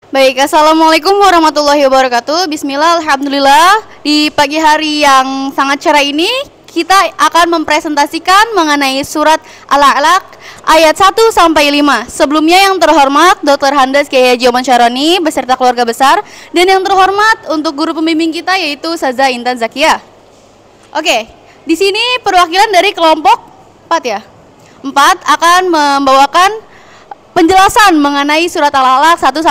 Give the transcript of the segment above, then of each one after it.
Baik, Assalamualaikum warahmatullahi wabarakatuh. Bismillah, Alhamdulillah. Di pagi hari yang sangat cerah ini, kita akan mempresentasikan mengenai surat Al-A'laq ayat 1-5. Sebelumnya yang terhormat Dr. Handes Kiai Haji Oman Syaroni beserta keluarga besar, dan yang terhormat untuk guru pembimbing kita yaitu Saza Intan Zakia. Oke, di sini perwakilan dari kelompok 4 ya. 4 akan membawakan penjelasan mengenai surat Al-Alaq 1-5.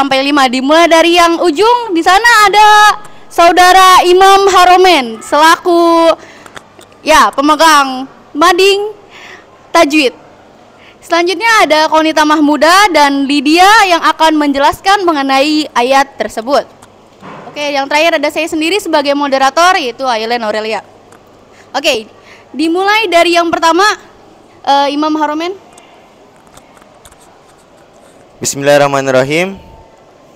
Dimulai dari yang ujung, di sana ada Saudara Imam Haromen selaku pemegang mading tajwid. Selanjutnya ada Konita Mahmuda dan Lydia yang akan menjelaskan mengenai ayat tersebut. Oke, yang terakhir ada saya sendiri sebagai moderator yaitu Aileen Aurelia. Oke, dimulai dari yang pertama, Imam Haromen. Bismillahirrahmanirrahim.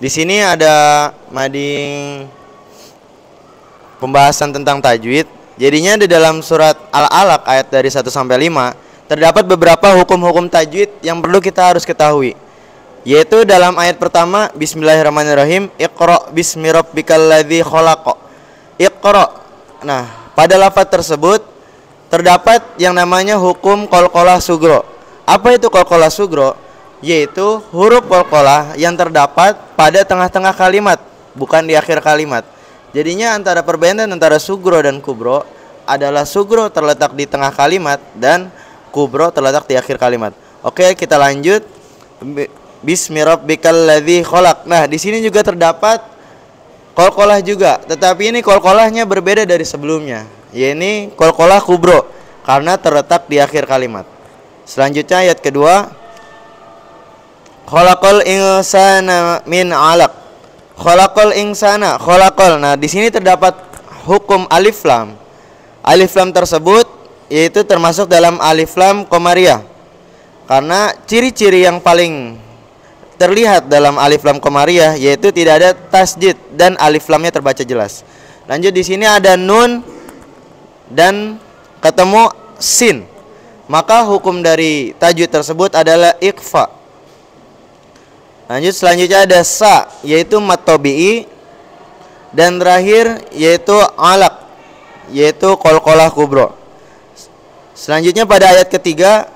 Di sini ada mading pembahasan tentang tajwid. Jadinya di dalam surat Al-Alaq ayat dari 1-5 terdapat beberapa hukum-hukum tajwid yang perlu kita harus ketahui. Yaitu dalam ayat pertama, Bismillahirrahmanirrahim, Iqra bismi rabbikal ladzi khalaq. Iqra. Nah, pada lafaz tersebut terdapat yang namanya hukum qalqalah sugro. Apa itu qalqalah sugro? Yaitu huruf qalqalah yang terdapat pada tengah-tengah kalimat, bukan di akhir kalimat. Jadinya antara perbedaan antara sugro dan kubro adalah sugro terletak di tengah kalimat dan kubro terletak di akhir kalimat. Oke, kita lanjut. Bismi rabbikal ladzi khalaq. Nah, di sini juga terdapat qalqalah juga, tetapi ini qalqalahnya berbeda dari sebelumnya. Ini qalqalah kubro karena terletak di akhir kalimat. Selanjutnya ayat kedua, Khalaqal insana min 'alaq. Khalaqal insana, khalaqal. Nah, di sini terdapat hukum alif lam. Alif lam tersebut yaitu termasuk dalam alif lam qamariyah. Karena ciri-ciri yang paling terlihat dalam alif lam qamariyah yaitu tidak ada tasdid dan alif lamnya terbaca jelas. Lanjut, di sini ada nun dan ketemu sin. Maka hukum dari tajwid tersebut adalah ikhfa. Lanjut, selanjutnya ada sa yaitu mat tabi'i, dan terakhir yaitu alaq yaitu qalqalah kubro. Selanjutnya pada ayat ketiga,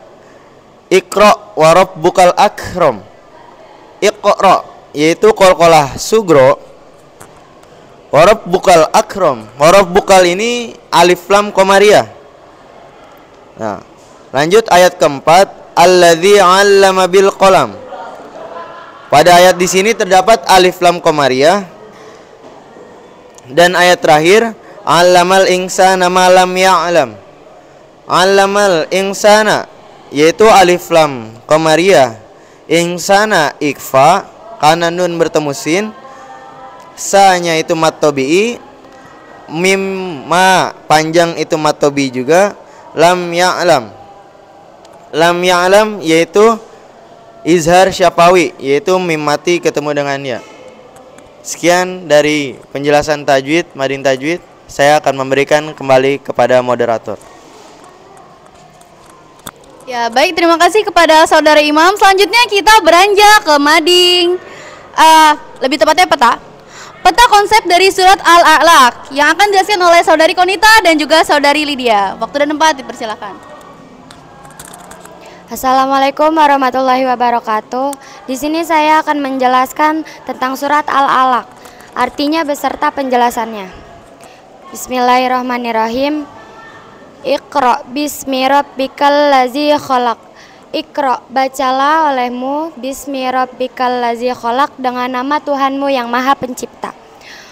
Iqra wa rabbukal akram. Iqra yaitu qalqalah sugro, wa rabbukal akram. Wa rabbukal ini alif lam qamariyah. Nah, lanjut ayat keempat, alladzi 'allama bil qalam. Pada ayat di sini terdapat alif lam qamariyah, dan ayat terakhir, 'allamal insana ma lam ya'lam. 'Allamal insana yaitu alif lam qamariyah, insana ikhfa karena nun bertemu sin, sa-nya itu mat tabi'i, mim ma panjang itu mat tabi'i juga, lam ya'lam. Lam ya'lam yaitu izhar syafawi, yaitu mim mati ketemu dengan ya. Sekian dari penjelasan tajwid, mading tajwid. Saya akan memberikan kembali kepada moderator. Ya, baik, terima kasih kepada Saudara Imam. Selanjutnya kita beranjak ke mading, lebih tepatnya peta konsep dari surat Al-A'laq yang akan dijelaskan oleh Saudari Konita dan juga Saudari Lydia. Waktu dan tempat dipersilakan. Assalamualaikum warahmatullahi wabarakatuh. Di sini saya akan menjelaskan tentang surat Al-Alaq, artinya beserta penjelasannya. Bismillahirrahmanirrahim. Iqra bismi rabbikal ladzi khalaq. Iqra, bacalah olehmu, bismi rabbikal ladzi khalaq, dengan nama Tuhanmu yang Maha Pencipta.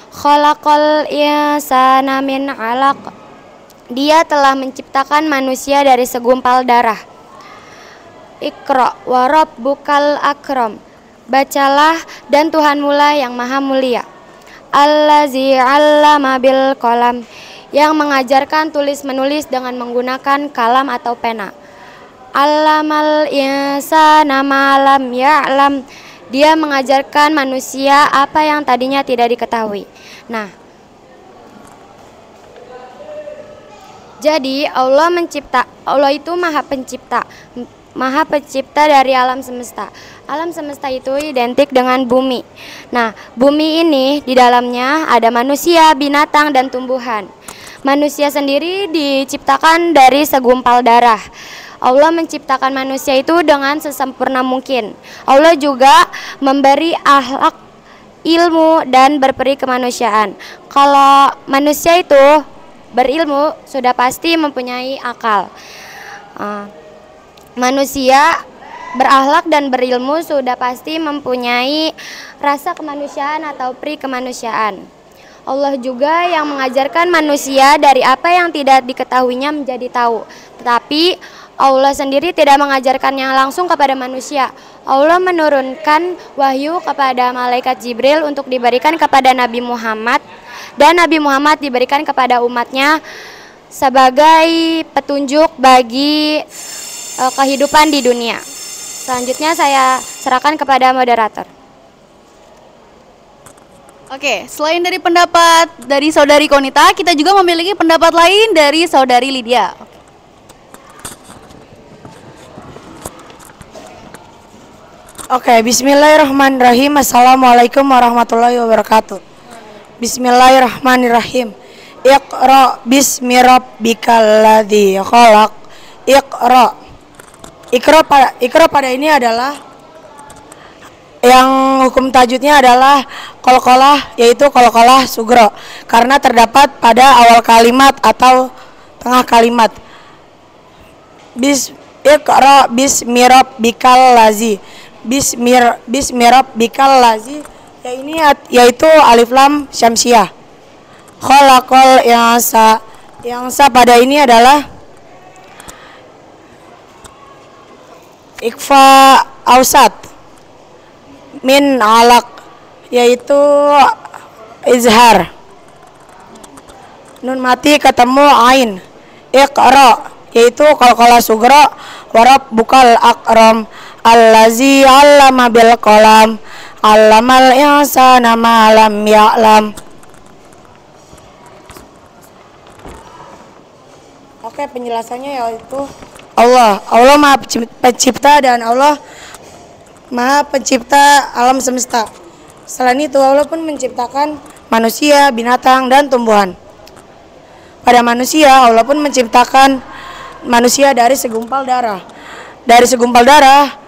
Khalaqal insana min 'alaq. Dia telah menciptakan manusia dari segumpal darah. Iqra wa rabbukal akram. Bacalah dan Tuhanmu lah yang Maha Mulia. Allazi 'allama bil qalam, yang mengajarkan tulis menulis dengan menggunakan kalam atau pena. Allamal insana ma lam ya'lam. Dia mengajarkan manusia apa yang tadinya tidak diketahui. Nah, jadi Allah itu Maha Pencipta. Maha Pencipta dari alam semesta. Alam semesta itu identik dengan bumi. Nah, bumi ini di dalamnya ada manusia, binatang, dan tumbuhan. Manusia sendiri diciptakan dari segumpal darah. Allah menciptakan manusia itu dengan sesempurna mungkin. Allah juga memberi akhlak, ilmu, dan berperi kemanusiaan. Kalau manusia itu berilmu, sudah pasti mempunyai akal. Manusia berakhlak dan berilmu sudah pasti mempunyai rasa kemanusiaan atau pri kemanusiaan. Allah juga yang mengajarkan manusia dari apa yang tidak diketahuinya menjadi tahu. Tetapi Allah sendiri tidak mengajarkannya langsung kepada manusia. Allah menurunkan wahyu kepada malaikat Jibril untuk diberikan kepada Nabi Muhammad, dan Nabi Muhammad diberikan kepada umatnya sebagai petunjuk bagi kehidupan di dunia. Selanjutnya saya serahkan kepada moderator. Oke, selain dari pendapat dari saudari Konita, kita juga memiliki pendapat lain dari saudari Lydia. Oke, bismillahirrahmanirrahim. Assalamualaikum warahmatullahi wabarakatuh. Bismillahirrahmanirrahim. Iqra bismi rabbikal ladzi khalaq. Iqra. Ikra pada ini adalah yang hukum tajwidnya adalah qalqalah, yaitu qalqalah sugro, karena terdapat pada awal kalimat atau tengah kalimat. Iqra bismi rabbikal ladzi. Bismi rabbikal ladzi, yaitu alif lam syamsiah. Khalaqal insa. Yang pada ini adalah ikfa ausat min alaq, yaitu izhar. Nun mati ketemu ain. Iqra, yaitu qalqalah sugro. Warab bukal akram allazi 'allama bil qalam 'allamal insana ma lam ya'lam. Oke, penjelasannya yaitu Allah Maha Pencipta dan Allah Maha Pencipta alam semesta. Selain itu Allah pun menciptakan manusia, binatang, dan tumbuhan. Pada manusia Allah pun menciptakan manusia dari segumpal darah. Dari segumpal darah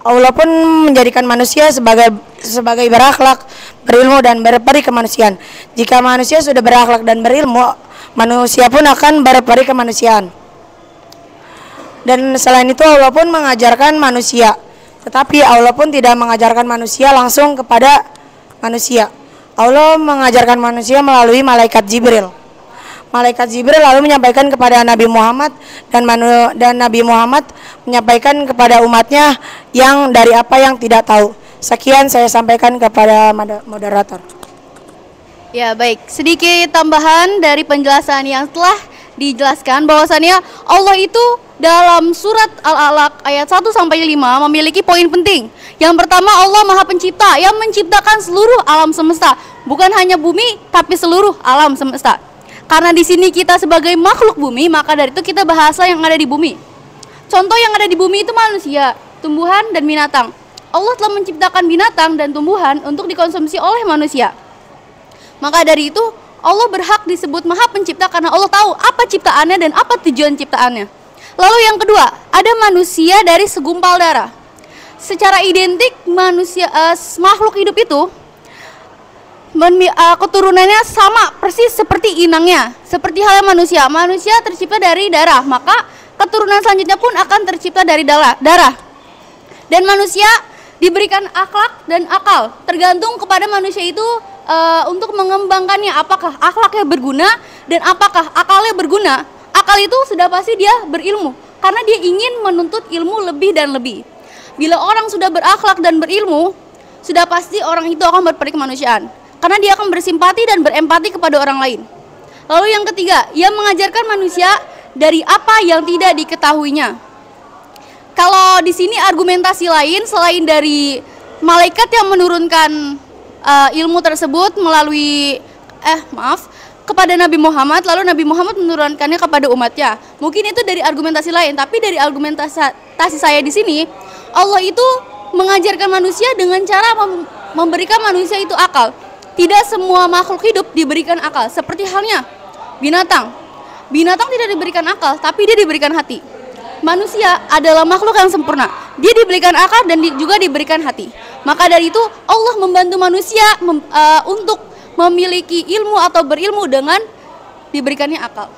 Allah pun menjadikan manusia sebagai berakhlak, berilmu, dan berperi kemanusiaan. Jika manusia sudah berakhlak dan berilmu, manusia pun akan berperi kemanusiaan. Dan selain itu Allah pun mengajarkan manusia, tetapi Allah pun tidak mengajarkan manusia langsung kepada manusia. Allah mengajarkan manusia melalui malaikat Jibril. Malaikat Jibril lalu menyampaikan kepada Nabi Muhammad, dan Nabi Muhammad menyampaikan kepada umatnya yang dari apa yang tidak tahu. Sekian saya sampaikan kepada moderator. Ya, baik. Sedikit tambahan dari penjelasan yang telah dijelaskan, bahwasannya Allah itu dalam surat Al-Alaq ayat 1 sampai 5 memiliki poin penting. Yang pertama, Allah Maha Pencipta yang menciptakan seluruh alam semesta, bukan hanya bumi tapi seluruh alam semesta. Karena di sini kita sebagai makhluk bumi, maka dari itu kita bahasa yang ada di bumi. Contoh yang ada di bumi itu manusia, tumbuhan, dan binatang. Allah telah menciptakan binatang dan tumbuhan untuk dikonsumsi oleh manusia. Maka dari itu Allah berhak disebut Maha Pencipta karena Allah tahu apa ciptaannya dan apa tujuan ciptaannya. Lalu yang kedua, ada manusia dari segumpal darah. Secara identik manusia, makhluk hidup itu keturunannya sama persis seperti inangnya. Seperti halnya manusia. Manusia tercipta dari darah, maka keturunan selanjutnya pun akan tercipta dari darah. Dan manusia diberikan akhlak dan akal. Tergantung kepada manusia itu untuk mengembangkannya, apakah akhlaknya berguna dan apakah akalnya berguna. Akal itu sudah pasti dia berilmu, karena dia ingin menuntut ilmu lebih dan lebih. Bila orang sudah berakhlak dan berilmu, sudah pasti orang itu akan berperi kemanusiaan, karena dia akan bersimpati dan berempati kepada orang lain. Lalu yang ketiga, ia mengajarkan manusia dari apa yang tidak diketahuinya. Kalau di sini argumentasi lain selain dari malaikat yang menurunkan ilmu tersebut melalui kepada Nabi Muhammad, lalu Nabi Muhammad menurunkannya kepada umatnya. Mungkin itu dari argumentasi lain, tapi dari argumentasi saya di sini, Allah itu mengajarkan manusia dengan cara memberikan manusia itu akal. Tidak semua makhluk hidup diberikan akal, seperti halnya binatang. Binatang tidak diberikan akal, tapi dia diberikan hati. Manusia adalah makhluk yang sempurna. Dia diberikan akal dan juga diberikan hati. Maka dari itu Allah membantu manusia untuk memiliki ilmu atau berilmu dengan diberikannya akal.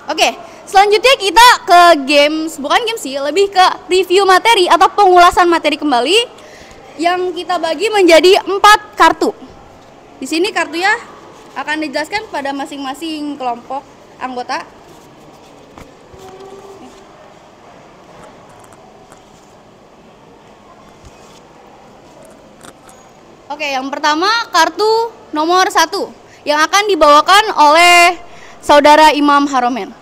Oke, selanjutnya kita ke games, bukan games sih, lebih ke review materi atau pengulasan materi kembali yang kita bagi menjadi 4 kartu. Di sini kartunya akan dijelaskan pada masing-masing kelompok anggota. Oke, yang pertama kartu nomor 1 yang akan dibawakan oleh saudara Imam Haromen.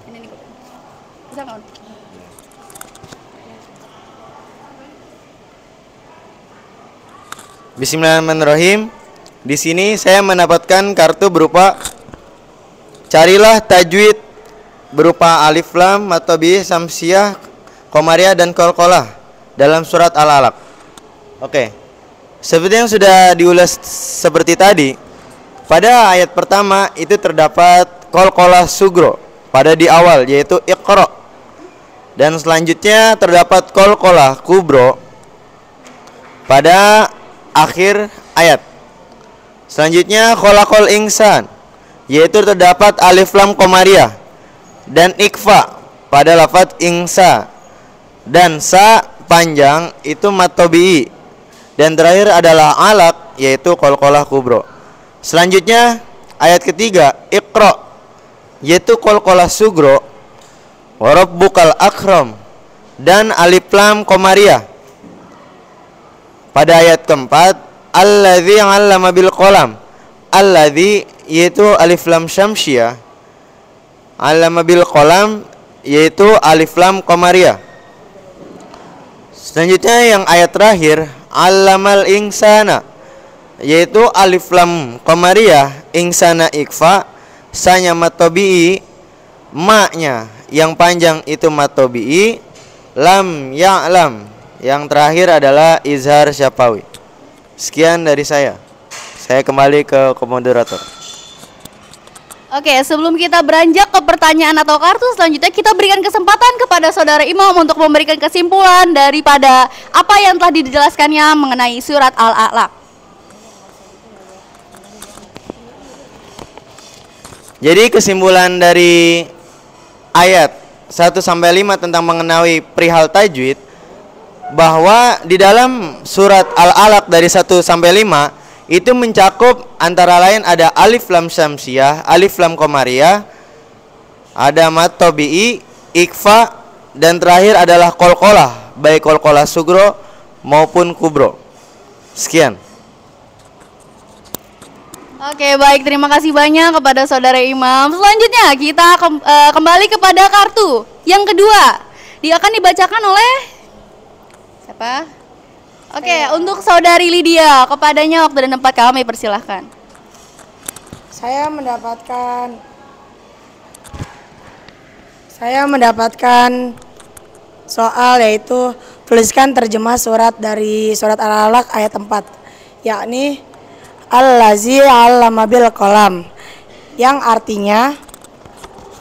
Ini nih, bisa nggak? Bismillahirrahmanirrahim. Di sini saya mendapatkan kartu berupa carilah tajwid berupa alif lam, matobi, samsiah, komariah dan qalqalah dalam surat Al-Alaq. Oke, seperti yang sudah diulas seperti tadi, pada ayat pertama itu terdapat qalqalah sugro pada di awal, yaitu Iqra. Dan selanjutnya terdapat qalqalah kubro pada akhir ayat. Selanjutnya khalaqal insan, yaitu terdapat alif lam komariah dan ikfa pada lafaz insa, dan sa panjang itu matobi'i. Dan terakhir adalah alaq, yaitu qalqalah kubro. Selanjutnya ayat ketiga Iqra, yaitu qalqalah sugro, wa rabbukal akram dan alif lam komariah. Pada ayat keempat alladzi 'allama bil qalam, alladzi yaitu alif lam syamsiyah, 'allama bil qalam yaitu alif lam komariah. Selanjutnya yang ayat terakhir 'allamal insana, yaitu alif lam komariah, insana ikfa, sanya matobi'i, maknya yang panjang itu matobi'i, lam ya'lam, yang terakhir adalah izhar syafawi. Sekian dari saya. Saya kembali ke moderator. Oke, sebelum kita beranjak ke pertanyaan atau kartu selanjutnya, kita berikan kesempatan kepada saudara Imam untuk memberikan kesimpulan daripada apa yang telah dijelaskannya mengenai surat Al-A'laq. Jadi kesimpulan dari ayat 1 sampai 5 tentang mengenai perihal tajwid, bahwa di dalam surat Al-Alaq dari 1 sampai 5 itu mencakup antara lain ada alif lam syamsiyah, alif lam komariah, ada mat tabi'i, ikfa, dan terakhir adalah qalqalah, baik qalqalah sugro maupun kubro. Sekian. Oke, baik, terima kasih banyak kepada saudara Imam. Selanjutnya kita kembali kepada kartu yang kedua. Dia akan dibacakan oleh siapa? Oke, untuk saudari Lydia, kepadanya waktu dan tempat kami persilahkan. Saya mendapatkan soal, yaitu tuliskan terjemah surat dari surat Al-Alaq ayat 4, yakni Allazi 'allama bil qalam, yang artinya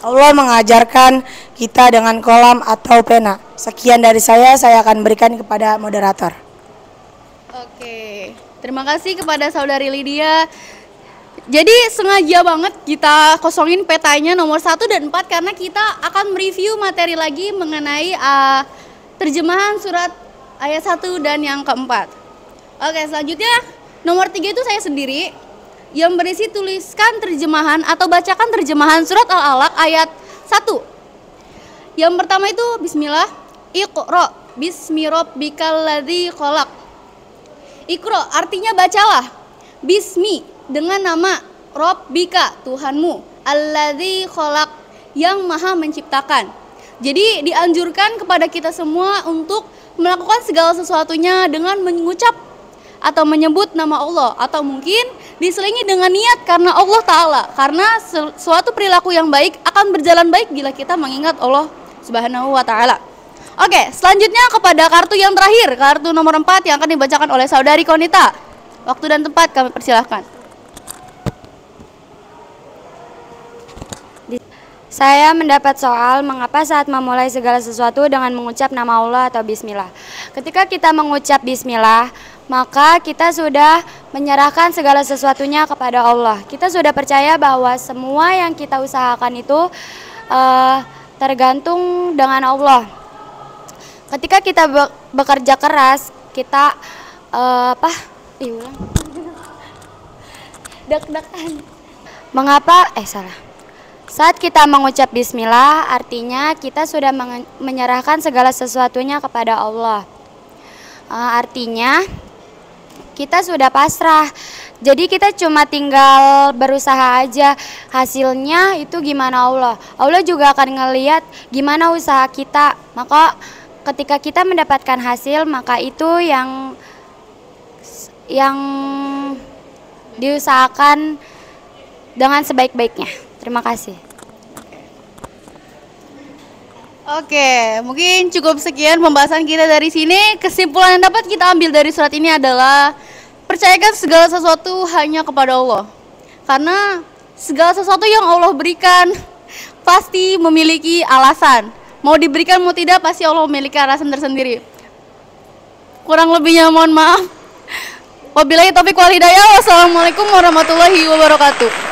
Allah mengajarkan kita dengan kolam atau pena. Sekian dari saya akan berikan kepada moderator. Oke, terima kasih kepada saudari Lydia. Jadi sengaja banget kita kosongin petanya nomor 1 dan 4 karena kita akan mereview materi lagi mengenai terjemahan surat ayat 1 dan yang keempat. Oke, selanjutnya nomor 3 itu saya sendiri yang berisi tuliskan terjemahan atau bacakan terjemahan surat Al-Alaq ayat 1. Yang pertama itu bismillah, Iqra bismi rabbikal ladzi khalaq. Iqra artinya bacalah, bismi dengan nama, Rabbika Tuhanmu, alladzi khalaq yang maha menciptakan. Jadi dianjurkan kepada kita semua untuk melakukan segala sesuatunya dengan mengucap atau menyebut nama Allah, atau mungkin diselingi dengan niat karena Allah Ta'ala, karena suatu perilaku yang baik akan berjalan baik bila kita mengingat Allah Subhanahu wa Ta'ala. Oke, selanjutnya kepada kartu yang terakhir, kartu nomor 4 yang akan dibacakan oleh saudari Konita. Waktu dan tempat kami persilahkan. Saya mendapat soal mengapa saat memulai segala sesuatu dengan mengucap nama Allah atau bismillah. Ketika kita mengucap bismillah, maka kita sudah menyerahkan segala sesuatunya kepada Allah. Kita sudah percaya bahwa semua yang kita usahakan itu tergantung dengan Allah. Ketika kita bekerja keras, kita deg-degan. Mengapa? Saat kita mengucap bismillah, artinya kita sudah menyerahkan segala sesuatunya kepada Allah. Artinya kita sudah pasrah. Jadi kita cuma tinggal berusaha aja. Hasilnya itu gimana Allah. Allah juga akan ngelihat gimana usaha kita. Maka ketika kita mendapatkan hasil, maka itu yang diusahakan dengan sebaik-baiknya. Terima kasih. Oke, mungkin cukup sekian pembahasan kita dari sini. Kesimpulan yang dapat kita ambil dari surat ini adalah percayakan segala sesuatu hanya kepada Allah. Karena segala sesuatu yang Allah berikan pasti memiliki alasan. Mau diberikan mau tidak pasti Allah memiliki alasan tersendiri. Kurang lebihnya mohon maaf. Wabillahi taufiq wal hidayah. Wassalamualaikum warahmatullahi wabarakatuh.